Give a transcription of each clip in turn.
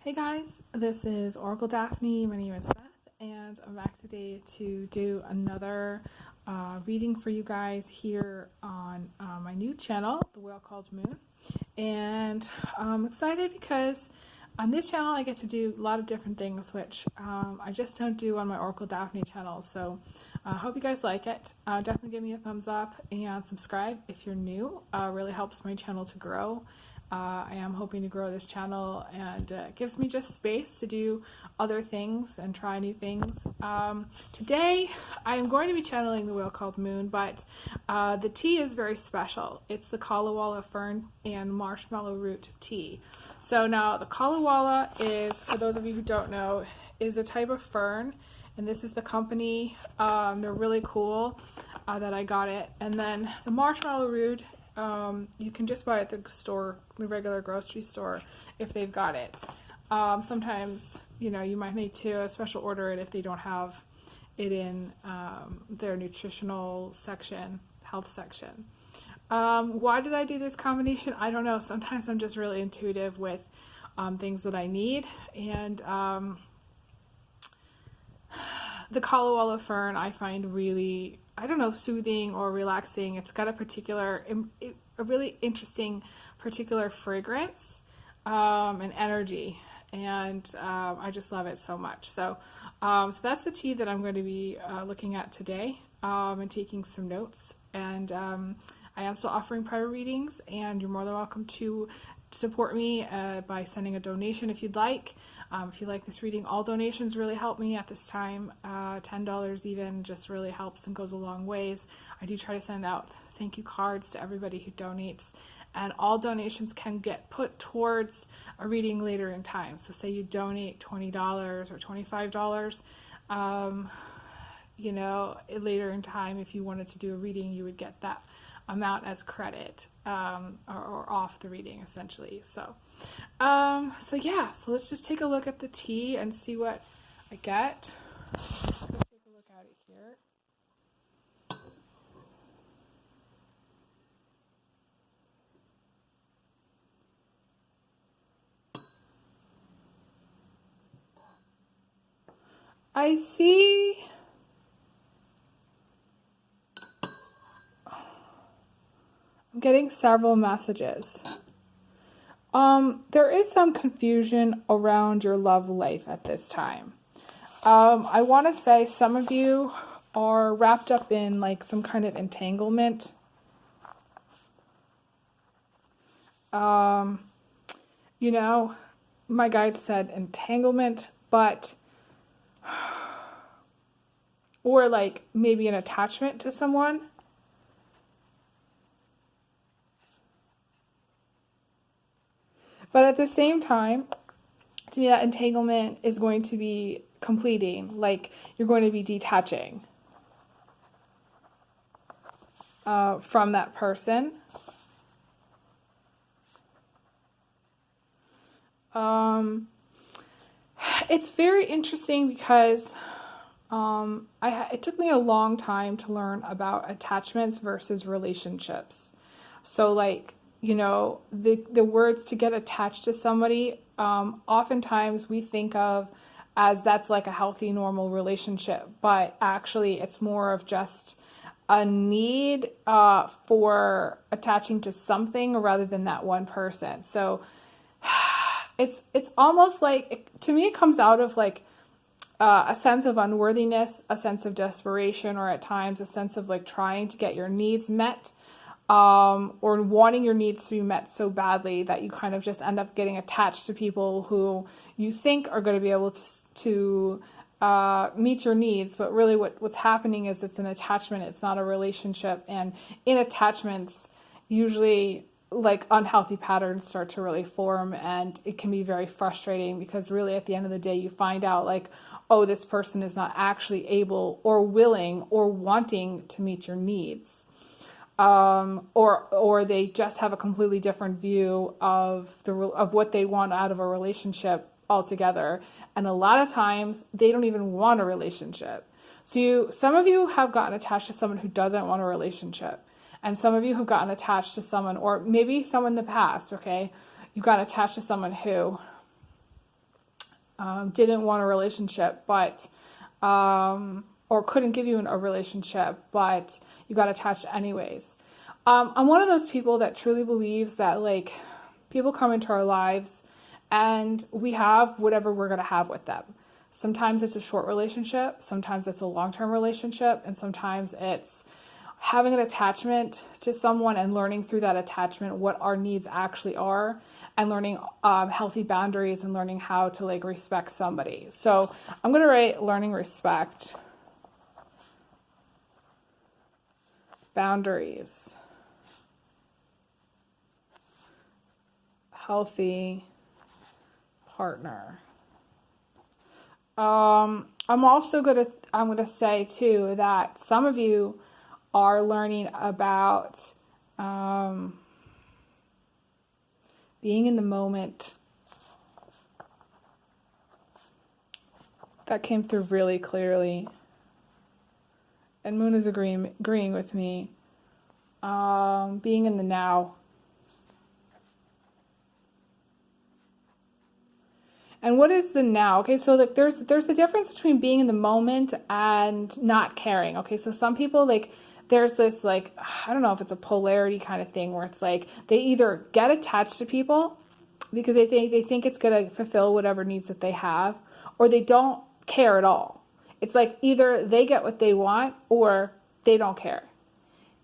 Hey guys, this is Oracle Daphne. My name is Beth, and I'm back today to do another reading for you guys here on my new channel, The Whale Called Moon. And I'm excited because on this channel I get to do a lot of different things, which I just don't do on my Oracle Daphne channel. So I hope you guys like it. Definitely give me a thumbs up and subscribe if you're new. Really helps my channel to grow. I am hoping to grow this channel, and it gives me just space to do other things and try new things. Today I'm going to be channeling The Whale Called Moon, but the tea is very special. It's the Kalawalla Fern and Marshmallow root tea. So now the Kalawalla is, for those of you who don't know, is a type of fern, and this is the company. They're really cool that I got it. And then the marshmallow root, you can just buy it at the store, the regular grocery store, if they've got it. Sometimes, you know, you might need to special order it if they don't have it in their nutritional section, health section. Why did I do this combination? I don't know. Sometimes I'm just really intuitive with things that I need. And the Kalawalla Fern I find really, I don't know, soothing or relaxing. It's got a really interesting particular fragrance and energy, and I just love it so much. So that's the tea that I'm going to be looking at today and taking some notes. And I am still offering private readings, and you're more than welcome to support me by sending a donation if you'd like. If you like this reading, all donations really help me at this time. $10 even just really helps and goes a long ways. I do try to send out thank you cards to everybody who donates, and all donations can get put towards a reading later in time. So say you donate $20 or $25, you know, later in time, if you wanted to do a reading, you would get that amount as credit or off the reading, essentially. So yeah, so let's just take a look at the tea and see what I get. Let's go take a look at it here. I see I'm getting several messages. There is some confusion around your love life at this time. I want to say some of you are wrapped up in like some kind of entanglement. You know, my guide said entanglement, but or like maybe an attachment to someone. But at the same time, to me, that entanglement is going to be completing, like you're going to be detaching from that person. It's very interesting because it took me a long time to learn about attachments versus relationships. So like, you know, the words to get attached to somebody, oftentimes we think of as that's like a healthy, normal relationship, but actually it's more of just a need for attaching to something rather than that one person. So it's almost like, to me, it comes out of like a sense of unworthiness, a sense of desperation, or at times a sense of like trying to get your needs met. Or wanting your needs to be met so badly that you kind of just end up getting attached to people who you think are going to be able to meet your needs, but really what's happening is it's an attachment, it's not a relationship. And in attachments, usually like unhealthy patterns start to really form, and it can be very frustrating because really at the end of the day you find out like, oh, this person is not actually able or willing or wanting to meet your needs. Or they just have a completely different view of what they want out of a relationship altogether. And a lot of times they don't even want a relationship. So some of you have gotten attached to someone who doesn't want a relationship. And some of you have gotten attached to someone, or maybe someone in the past, okay? You've gotten attached to someone who didn't want a relationship, but or couldn't give you a relationship, but you got attached anyways. I'm one of those people that truly believes that like people come into our lives and we have whatever we're going to have with them. Sometimes it's a short relationship, sometimes it's a long-term relationship, and sometimes it's having an attachment to someone and learning through that attachment what our needs actually are, and learning healthy boundaries and learning how to like respect somebody. So I'm going to write learning respect, boundaries, healthy partner. I'm gonna say too that some of you are learning about being in the moment. That came through really clearly, and Moon is agreeing with me. Being in the now. And what is the now? Okay, so like there's the difference between being in the moment and not caring. Okay, so some people like there's this like, I don't know if it's a polarity kind of thing where it's like they either get attached to people because they think it's gonna fulfill whatever needs that they have, or they don't care at all. It's like either they get what they want or they don't care.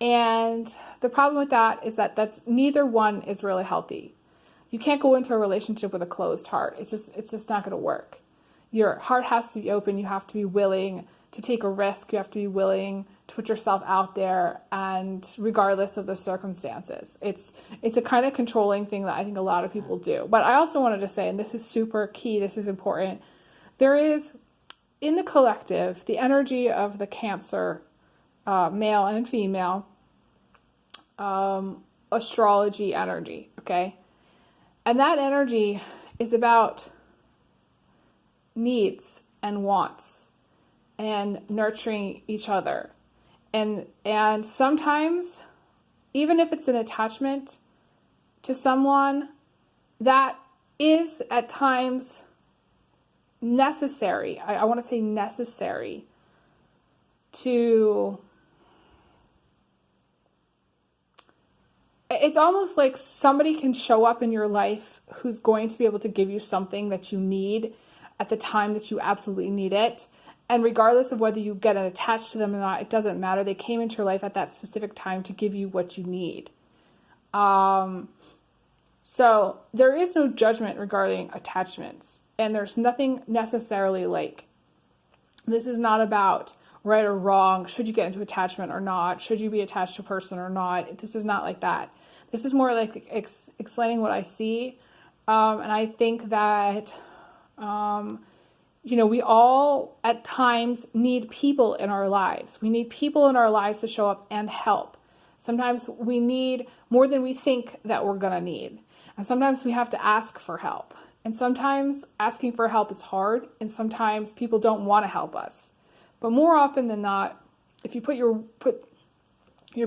And the problem with that is that that's neither one is really healthy. You can't go into a relationship with a closed heart. It's just not going to work. Your heart has to be open. You have to be willing to take a risk. You have to be willing to put yourself out there, and regardless of the circumstances. It's a kind of controlling thing that I think a lot of people do. But I also wanted to say, and this is super key, this is important, there is, in the collective, the energy of the Cancer, male and female, astrology energy, okay? And that energy is about needs and wants and nurturing each other. And sometimes, even if it's an attachment to someone, that is at times necessary. I want to say necessary to... It's almost like somebody can show up in your life who's going to be able to give you something that you need at the time that you absolutely need it. And regardless of whether you get attached to them or not, it doesn't matter. They came into your life at that specific time to give you what you need. So there is no judgment regarding attachments. And there's nothing necessarily like, this is not about right or wrong. Should you get into attachment or not? Should you be attached to a person or not? This is not like that. This is more like explaining what I see. And I think that, we all at times need people in our lives. We need people in our lives to show up and help. Sometimes we need more than we think that we're going to need. And sometimes we have to ask for help. And sometimes asking for help is hard. And sometimes people don't want to help us. But more often than not, if you put your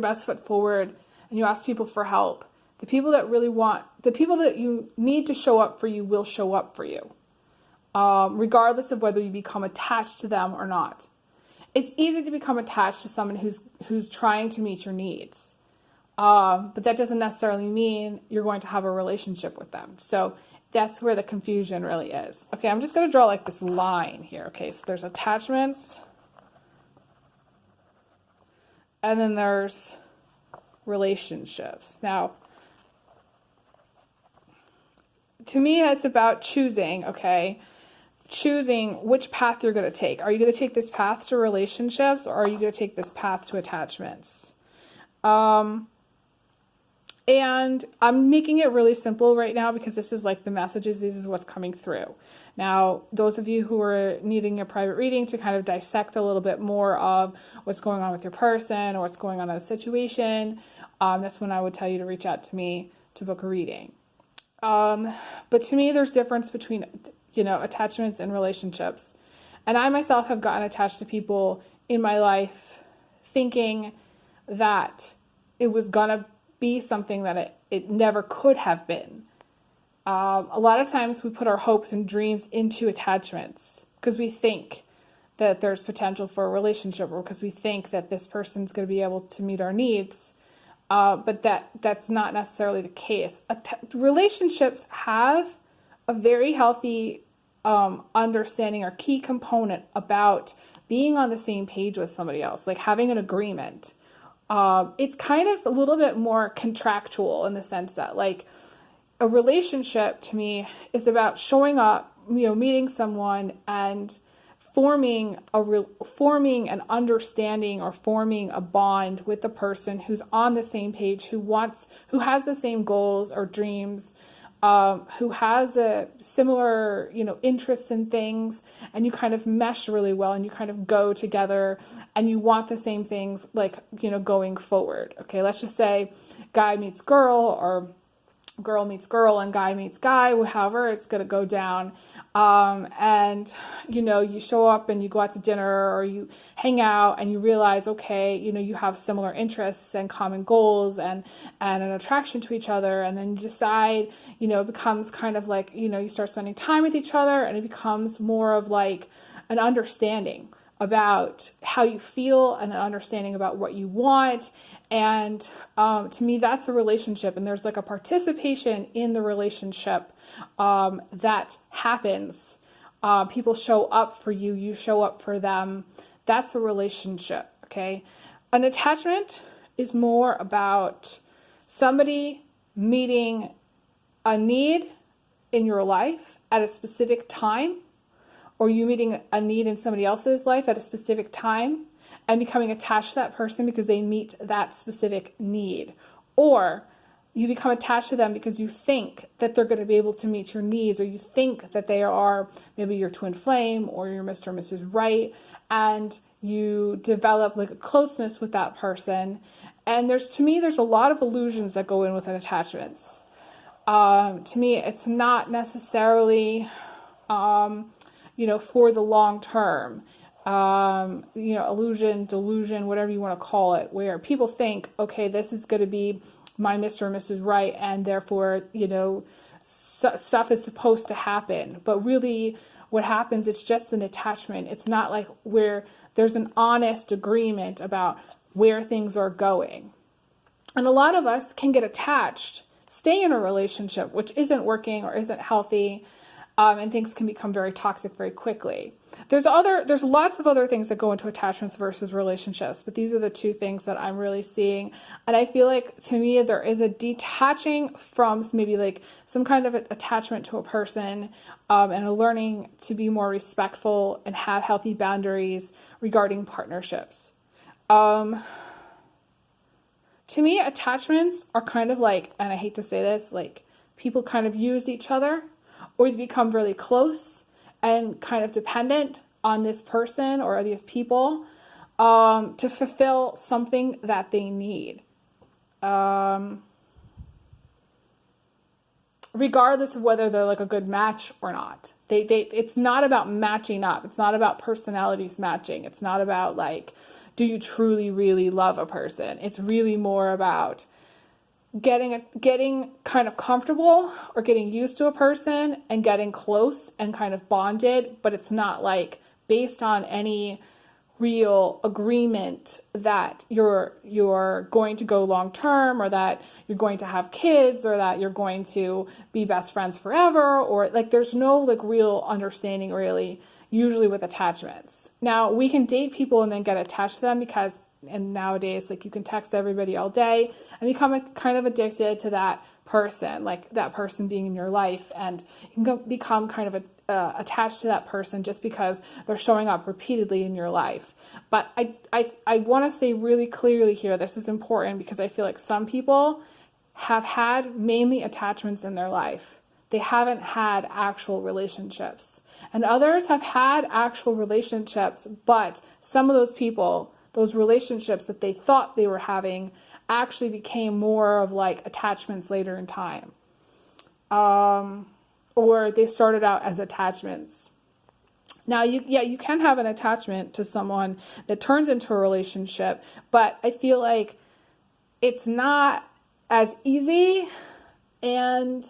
best foot forward and you ask people for help, the people that you need to show up for you will show up for you, regardless of whether you become attached to them or not. It's easy to become attached to someone who's trying to meet your needs, but that doesn't necessarily mean you're going to have a relationship with them. So that's where the confusion really is. Okay, I'm just going to draw like this line here. Okay, so there's attachments. And then there's relationships. Now, to me, it's about choosing, okay? Choosing which path you're going to take. Are you going to take this path to relationships, or are you going to take this path to attachments? And I'm making it really simple right now because this is like the messages, this is what's coming through. Now, those of you who are needing a private reading to kind of dissect a little bit more of what's going on with your person or what's going on in the situation, that's when I would tell you to reach out to me to book a reading. But to me, there's difference between, attachments and relationships. And I myself have gotten attached to people in my life thinking that it was going to be something that it never could have been. A lot of times we put our hopes and dreams into attachments because we think that there's potential for a relationship, or because we think that this person's going to be able to meet our needs. But that's not necessarily the case. Relationships have a very healthy understanding or key component about being on the same page with somebody else, like having an agreement. It's kind of a little bit more contractual in the sense that, like, a relationship to me is about showing up, meeting someone and forming an understanding or forming a bond with the person who's on the same page, who has the same goals or dreams, who has a similar, interests in things, and you kind of mesh really well, and you kind of go together, and you want the same things, like, going forward. Okay, let's just say guy meets girl, or girl meets girl, and guy meets guy, however it's going to go down. And, you show up and you go out to dinner or you hang out and you realize, okay, you have similar interests and common goals and an attraction to each other. And then you decide, it becomes kind of like, you start spending time with each other, and it becomes more of like an understanding about how you feel and an understanding about what you want. And to me, that's a relationship. And there's like a participation in the relationship that happens. People show up for you, you show up for them. That's a relationship, okay? An attachment is more about somebody meeting a need in your life at a specific time, or you meeting a need in somebody else's life at a specific time and becoming attached to that person because they meet that specific need. Or you become attached to them because you think that they're going to be able to meet your needs, or you think that they are maybe your twin flame or your Mr. or Mrs. Right, and you develop like a closeness with that person. And to me, there's a lot of illusions that go in with attachments. To me, it's not necessarily, for the long term. Illusion, delusion, whatever you want to call it, where people think, okay, this is going to be my Mr. or Mrs. Right, and therefore, stuff is supposed to happen. But really, what happens, it's just an attachment. It's not like where there's an honest agreement about where things are going. And a lot of us can get attached, stay in a relationship which isn't working or isn't healthy, and things can become very toxic very quickly. There's lots of other things that go into attachments versus relationships, but these are the two things that I'm really seeing. And I feel like, to me, there is a detaching from maybe like some kind of attachment to a person, and a learning to be more respectful and have healthy boundaries regarding partnerships. To me, attachments are kind of like, and I hate to say this, like people kind of use each other, or they become really close and kind of dependent on this person or these people to fulfill something that they need. Regardless of whether they're like a good match or not. It's not about matching up. It's not about personalities matching. It's not about like, do you truly, really love a person? It's really more about getting kind of comfortable or getting used to a person and getting close and kind of bonded, but it's not like based on any real agreement that you're going to go long term, or that you're going to have kids, or that you're going to be best friends forever, or like there's no like real understanding really usually with attachments. Now, we can date people and then get attached to them and nowadays, like, you can text everybody all day and become kind of addicted to that person, like that person being in your life, and you can become kind of attached to that person just because they're showing up repeatedly in your life. But I want to say really clearly here, this is important, because I feel like some people have had mainly attachments in their life. They haven't had actual relationships. And others have had actual relationships, but some of those people, those relationships that they thought they were having, actually became more of like attachments later in time. Or they started out as attachments. Now, you can have an attachment to someone that turns into a relationship, but I feel like it's not as easy, and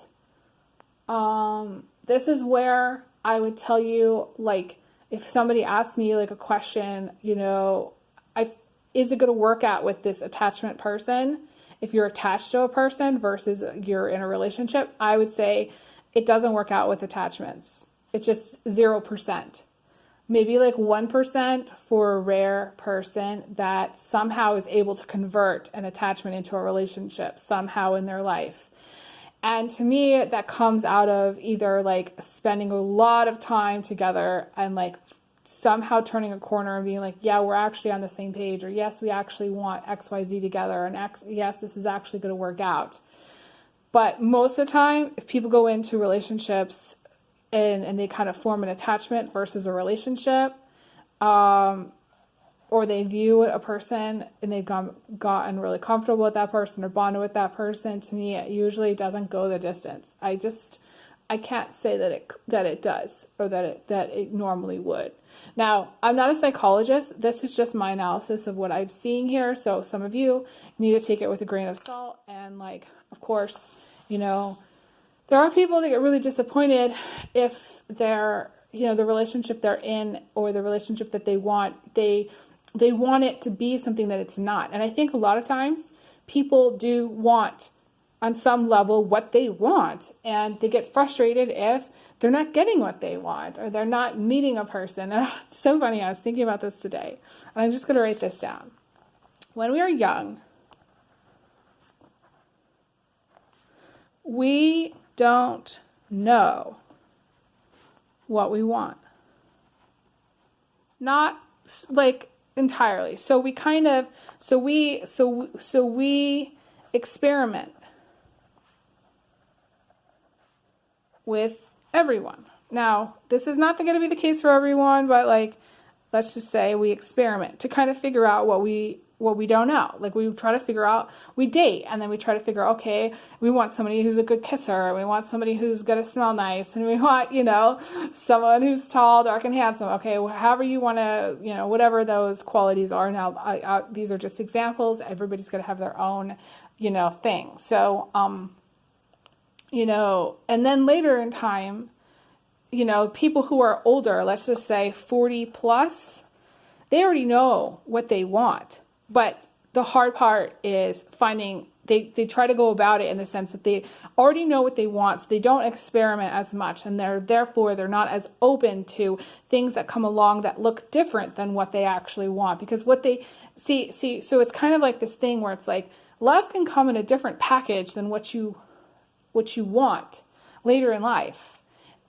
This is where I would tell you, like, if somebody asked me like a question, you know, is it going to work out with this attachment person? If you're attached to a person versus you're in a relationship, I would say it doesn't work out with attachments. It's just 0%. Maybe like 1% for a rare person that somehow is able to convert an attachment into a relationship somehow in their life. And to me, that comes out of either like spending a lot of time together and like somehow turning a corner and being like, yeah, we're actually on the same page, or yes, we actually want XYZ together, and yes, this is actually going to work out. But most of the time, if people go into relationships and they kind of form an attachment versus a relationship, or they view a person and they've gotten really comfortable with that person or bonded with that person, to me, it usually doesn't go the distance. I can't say that it does, or that it normally would. Now, I'm not a psychologist. This is just my analysis of what I'm seeing here. So some of you need to take it with a grain of salt. And like, of course, you know, there are people that get really disappointed if they're, you know, the relationship they're in or the relationship that they want, they want it to be something that it's not. And I think a lot of times people do want on some level what they want, and they get frustrated if they're not getting what they want or they're not meeting a person. And it's so funny, I was thinking about this today, and I'm just going to write this down. When we are young, we don't know what we want. Not like entirely. So we kind of, so we experiment with everyone. Now, this is not going to be the case for everyone, but like, let's just say we experiment to kind of figure out what we don't know. Like, we try to figure out, we date, and then we try to figure out, okay, we want somebody who's a good kisser, and we want somebody who's going to smell nice, and we want, you know, someone who's tall, dark, and handsome. Okay, however you want to, you know, whatever those qualities are. Now, these are just examples. Everybody's going to have their own, you know, thing. So, you know, and then later in time, you know, people who are older, let's just say 40 plus, they already know what they want. But the hard part is finding, they try to go about it in the sense that they already know what they want, so they don't experiment as much, and therefore they're not as open to things that come along that look different than what they actually want. Because what they see, so it's kind of like this thing where it's like, love can come in a different package than what you want later in life.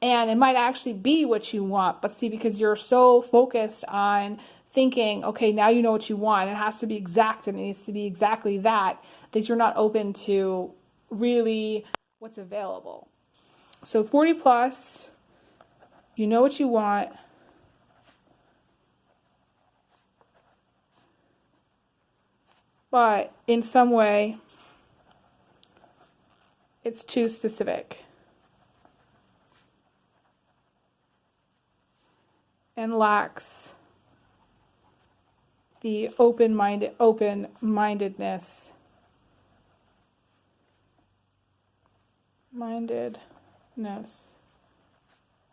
And it might actually be what you want, but see, because you're so focused on thinking, okay, now you know what you want, it has to be exact and it needs to be exactly that you're not open to really what's available. So 40 plus, you know what you want. But in some way, it's too specific. And lacks the open-mindedness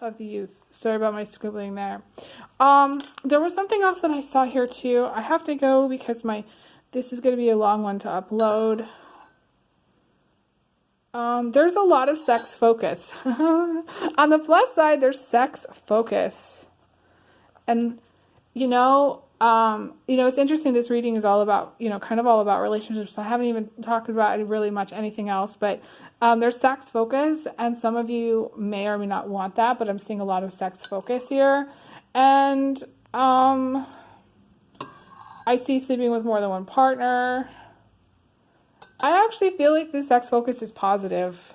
of youth. Sorry about my scribbling there. There was something else that I saw here too. I have to go because this is going to be a long one to upload. There's a lot of sex focus. On the plus side, there's sex focus. And, it's interesting. This reading is all about, kind of all about relationships. I haven't even talked about really much anything else, but there's sex focus, and some of you may or may not want that, but I'm seeing a lot of sex focus here. And I see sleeping with more than one partner. I actually feel like the sex focus is positive.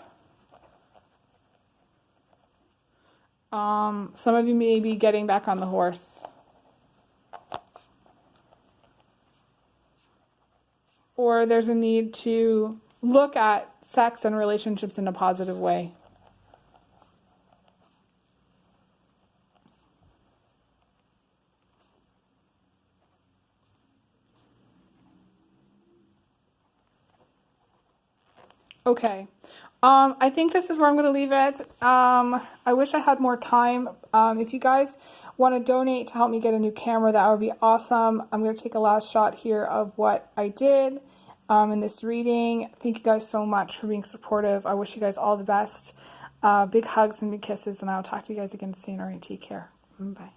Some of you may be getting back on the horse. Or there's a need to look at sex and relationships in a positive way. Okay. I think this is where I'm going to leave it. I wish I had more time. If you guys want to donate to help me get a new camera, that would be awesome. I'm going to take a last shot here of what I did in this reading. Thank you guys so much for being supportive. I wish you guys all the best. Big hugs and big kisses, and I'll talk to you guys again soon. All right, take care. Bye.